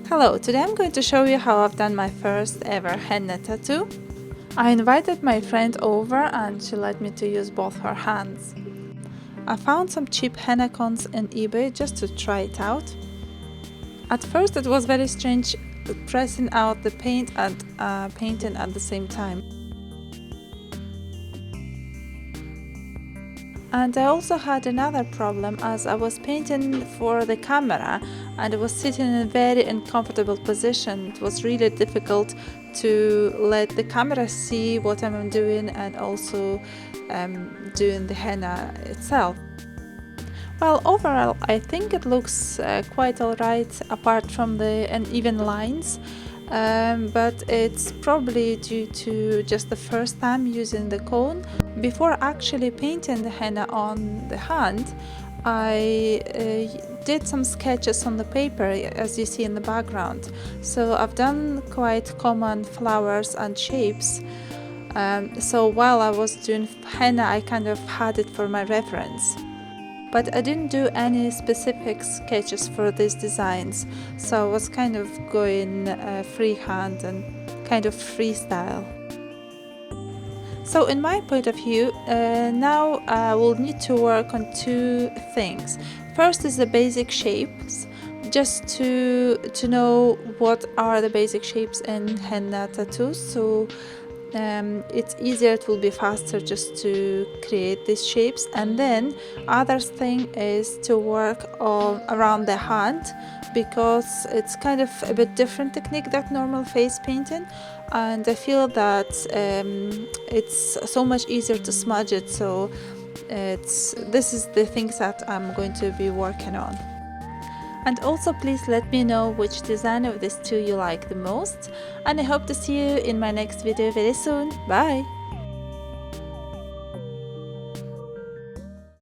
Hello, today I'm going to show you how I've done my first ever henna tattoo. I invited my friend over and she let me to use both her hands. I found some cheap henna cones on eBay just to try it out. At first it was very strange pressing out the paint and painting at the same time. And I also had another problem as I was painting for the camera and I was sitting in a very uncomfortable position. It was really difficult to let the camera see what I'm doing and also doing the henna itself. Well, overall I think it looks quite alright apart from the uneven lines. But it's probably due to just the first time using the cone. Before actually painting the henna on the hand, I did some sketches on the paper as you see in the background. So I've done quite common flowers and shapes. So while I was doing henna, I kind of had it for my reference. But I didn't do any specific sketches for these designs, so I was kind of going freehand and kind of freestyle. So in my point of view, now I will need to work on two things. First is the basic shapes, just to know what are the basic shapes in henna tattoos, so it's easier, it will be faster just to create these shapes. And then other thing is to work on around the hand, because it's kind of a bit different technique than normal face painting, and I feel that it's so much easier to smudge it. So this is the things that I'm going to be working on. And also please let me know which design of these two you like the most, and I hope to see you in my next video very soon. Bye!